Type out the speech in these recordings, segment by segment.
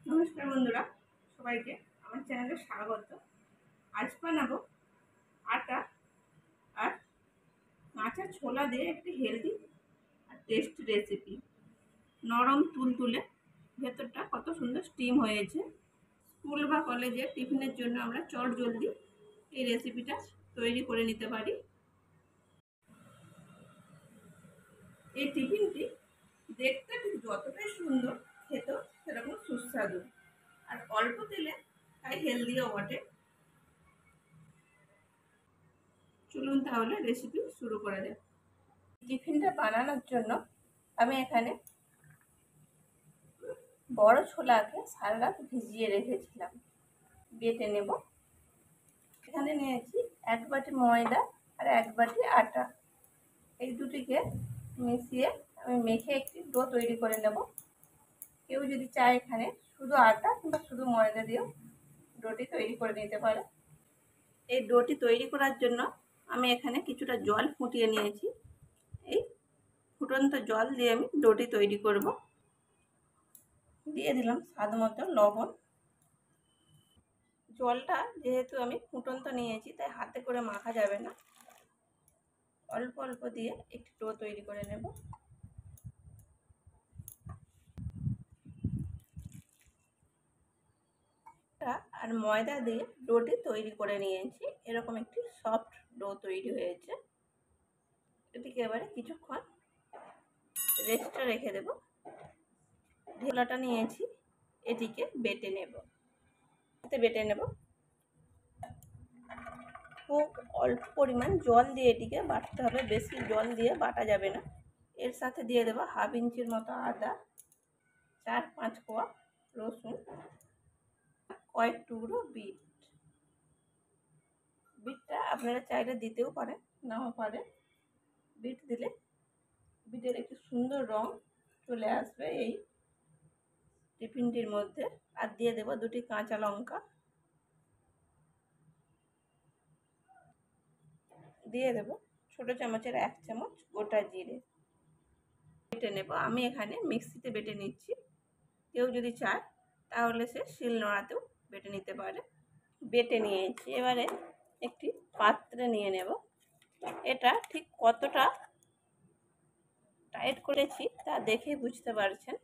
নমস্কার বন্ধুরা, সবাইকে আমার চ্যানেলে স্বাগত। আজ বানাবো আটা আর কাঁচা ছোলা দিয়ে একটি হেলদি আর টেস্টি রেসিপি। নরম তুলতুলে, ভেতরটা কত সুন্দর স্টিম হয়েছে। স্কুল বা কলেজে টিফিনের জন্য আমরা চট জলদি এই রেসিপিটা তৈরি করে নিতে পারি। এই টিফিনটি দেখতে ঠিক যতটাই সুন্দর, খেতেও সেরকম সুস্বাদু আর অল্প তেলে, তাই হেলদিও বটে। চলুন তাহলে রেসিপি শুরু করা যাক। টিফিনটা বানানোর জন্য আমি এখানে বড় ছোলাকে সারা রাত ভিজিয়ে রেখেছিলাম, বেটে নেব। এখানে নিয়েছি 1 বাটি ময়দা আর 1 বাটি আটা। এই দুটিকে মিশিয়ে আমি মেখে একটি ডো তৈরি করে নেব। কেউ যদি চায় এখানে শুধু আটা কিংবা শুধু ময়দা দিয়েও ডোটি তৈরি করে নিতে পারে। এই ডোটি তৈরি করার জন্য আমি এখানে কিছুটা জল ফুটিয়ে নিয়েছি। এই ফুটন্ত জল দিয়ে আমি ডোটি তৈরি করব। দিয়ে দিলাম স্বাদ মতো লবণ। জলটা যেহেতু আমি ফুটন্ত নিয়েছি, তাই হাতে করে মাখা যাবে না, অল্প অল্প দিয়ে একটি ডো তৈরি করে নেব। আর ময়দা দিয়ে ডোটি তৈরি করে নিয়েছি, এরকম একটি সফট ডো তৈরি হয়েছে। এটিকে এবারে কিছুক্ষণ রেস্টে রেখে দেব। ঢোলাটা নিয়েছি, এটিকে বেটে নেব। খুব অল্প পরিমাণ জল দিয়ে এটিকে বাটতে হবে, বেশি জল দিয়ে বাটা যাবে না। এর সাথে দিয়ে দেবো 1/2 ইঞ্চির মতো আদা, 4-5 কোয়া রসুন, কয়েক টুকরো বিটটা আপনারা চাইলে দিতেও পারেন, নাও পারেন। বিট দিলে বিটের একটি সুন্দর রং চলে আসবে এই টিফিনটির মধ্যে। আর দিয়ে দেবো 2টি কাঁচা লঙ্কা, দিয়ে দেবো ছোটো চামচের 1 চামচ গোটা জিরে। বেটে নেব। আমি এখানে মিক্সিতে বেটে নিচ্ছি, কেউ যদি চায় তাহলে সে শিলনোড়াতেও বেটে নিতে পারে। বেটে নিয়েছি, এবারে একটি পাত্রে নিয়ে নেব। এটা ঠিক কতটা টাইট করেছি তা দেখেই বুঝতে পারছেন।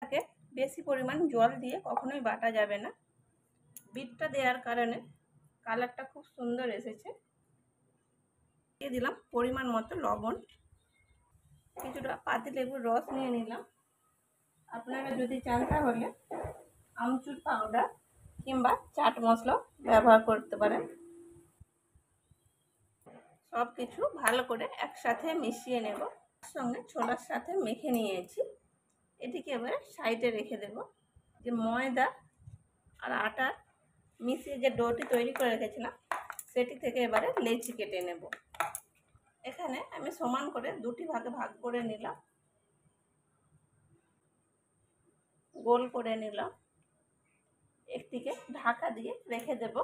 তাকে বেশি পরিমাণ জল দিয়ে কখনোই বাটা যাবে না। বিটটা দেওয়ার কারণে কালারটা খুব সুন্দর এসেছে। দিয়ে দিলাম পরিমাণ মতো লবণ, কিছুটা পাতিলেবুর রস নিয়ে নিলাম। আপনারা যদি চান তাহলে আমচুর পাউডার কিংবা চাট মশলাও ব্যবহার করতে পারেন। সব কিছু ভালো করে একসাথে মিশিয়ে নেব। সঙ্গে ছোলার সাথে মেখে নিয়েছি, এটিকে এবারে সাইডে রেখে দেব। যে ময়দা আর আটা মিশিয়ে যে ডোটি তৈরি করে রেখেছিলাম, সেটি থেকে এবারে লেচি কেটে নেব। এখানে আমি সমান করে 2টি ভাগে ভাগ করে নিলাম, গোল করে নিলাম। একটিকে ঢাকা দিয়ে রেখে দেব,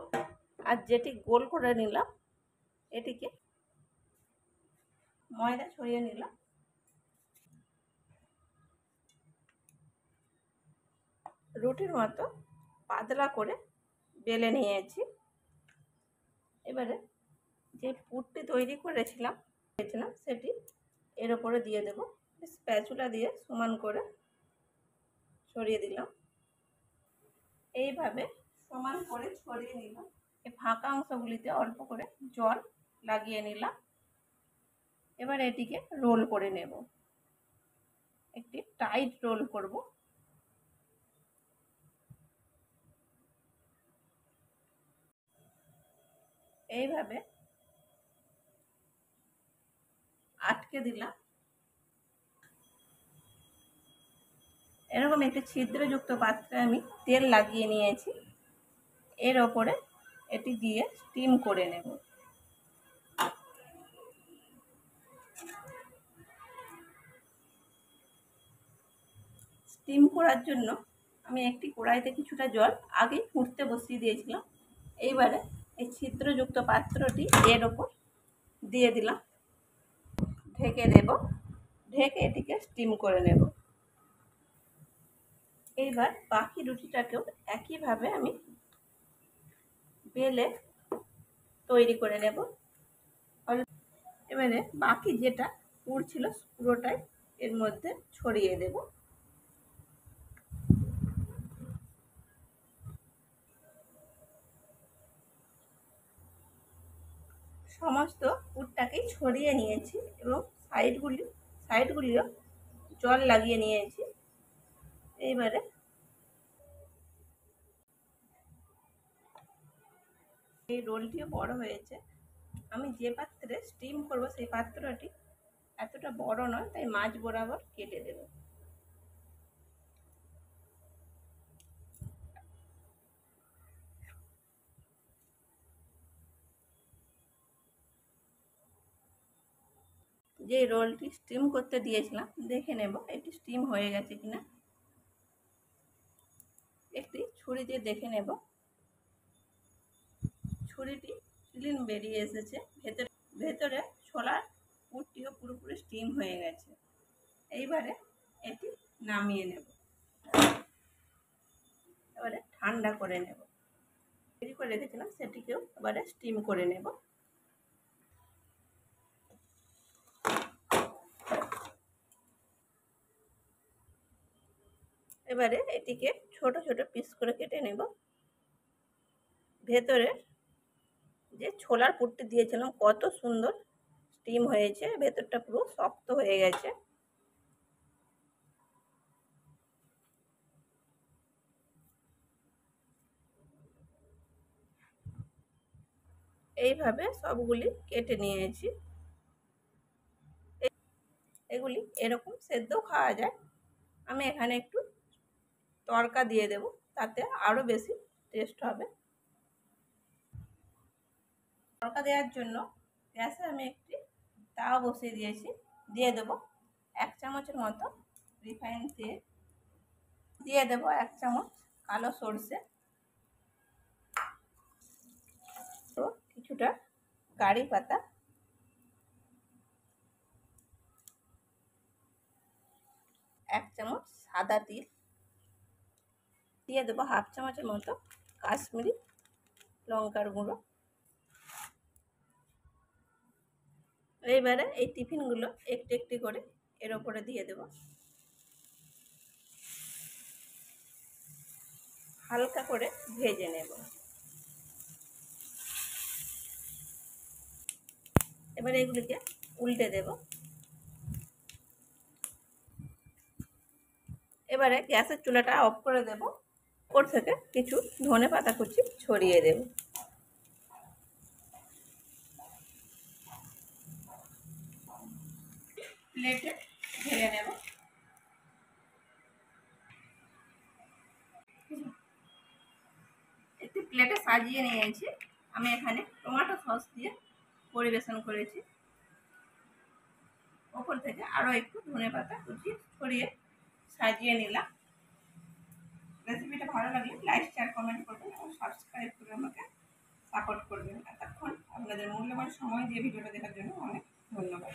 আর যেটি গোল করে নিলাম এটিকে ময়দা ছড়িয়ে নিলাম। রুটির মতো পাতলা করে বেলে নিয়েছি। এবারে যে পুরটি তৈরি করেছিলাম সেটি এর উপরে দিয়ে দেব। স্প্যাচুলা দিয়ে সমান করে ছড়িয়ে দিলাম। এইভাবে সমান করে ছড়িয়ে নিলাম। এই ফাঁকা অংশগুলিতে অল্প করে জল লাগিয়ে নিলাম। এবার এটিকে রোল করে নেব, একটি টাইট রোল করব। এইভাবে আটকে দিলাম। এরকম একটি ছিদ্রযুক্ত পাত্রে আমি তেল লাগিয়ে নিয়েছি, এর ওপরে এটি দিয়ে স্টিম করে নেব। স্টিম করার জন্য আমি একটি কড়াইতে কিছুটা জল আগেই ফুটতে বসিয়ে দিয়েছিলাম। এইবারে এই ছিদ্রযুক্ত পাত্রটি এর ওপর দিয়ে দিলাম, ঢেকে দেব। ঢেকে এটিকে স্টিম করে নেব। এইবার বাকি রুটিটাকেও একইভাবে আমি বেলে তৈরি করে নেব। এবারে বাকি যেটা পুর ছিল পুরোটাই এর মধ্যে ছড়িয়ে দেব। সমস্ত পুরটাকেই ছড়িয়ে নিয়েছি এবং সাইডগুলিও জল লাগিয়ে নিয়েছি। এইবারে এই রোলটিও বড় হয়েছে। আমি যে পাত্রে স্টিম করব সেই পাত্রটি এতটা বড় নয়, তাই মাঝ বরাবর কেটে দেব। যে রোলটি স্টিম করতে দিয়েছিলাম দেখে নেব এটি স্টিম হয়ে গেছে কিনা। একটি ছুরি দিয়ে দেখে নেব। ছুরিটি ক্লিন বেরিয়ে এসেছে। ভেতরে ছোলার পুরটিও পুরোপুরি স্টিম হয়ে গেছে। এইবারে এটি নামিয়ে নেব। এবারে ঠান্ডা করে নেব। তৈরি করে রেখেছিলাম সেটিকেও এবারে স্টিম করে নেব। এবারে এটিকে ছোট ছোট পিস করে কেটে নেব। ভেতরে যে ছোলার পুরটি দিয়েছিলাম কত সুন্দর স্টিম হয়েছে, ভেতরটা পুরো শক্ত হয়ে গেছে। এইভাবে সবগুলি কেটে নিয়েছি। এগুলি এরকম সেদ্ধও খাওয়া যায়। আমি এখানে একটু তড়কা দিয়ে দেব, তাতে আরও বেশি টেস্ট হবে। তড়কা দেওয়ার জন্য গ্যাসে আমি একটি তাওয়া বসিয়ে দিয়েছি। দিয়ে দেব 1 চামচের মতো রিফাইন তেল, দিয়ে দেব 1 চামচ কালো সর্ষে, তো কিছুটা কারি পাতা, এক চামচ সাদা তিল, দিয়ে দেবো 1/2 চামচের মতো কাশ্মীরি লঙ্কার গুঁড়ো। এইবারে এই টিফিনগুলো একটু একটু করে এর ওপরে দিয়ে দেব। হালকা করে ভেজে নেব। এবারে এগুলিকে উল্টে দেব। এবারে গ্যাসের চুলাটা অফ করে দেব। ওপর থেকে কিছু ধনেপাতা কুচি ছড়িয়ে দেব। প্লেটে ঢেলে নেব। একটি প্লেটে সাজিয়ে নিয়েছি। আমি এখানে টমেটো সস দিয়ে পরিবেশন করেছি। ওপর থেকে আরও একটু ধনেপাতা কুচি ছড়িয়ে সাজিয়ে নিলাম। রেসিপিটা ভালো লাগলে লাইক, শেয়ার, কমেন্ট করবেন এবং সাবস্ক্রাইব করে আমাকে সাপোর্ট করবেন। এতক্ষণ আপনাদের মূল্যবান সময় দিয়ে ভিডিওটা দেখার জন্য অনেক ধন্যবাদ।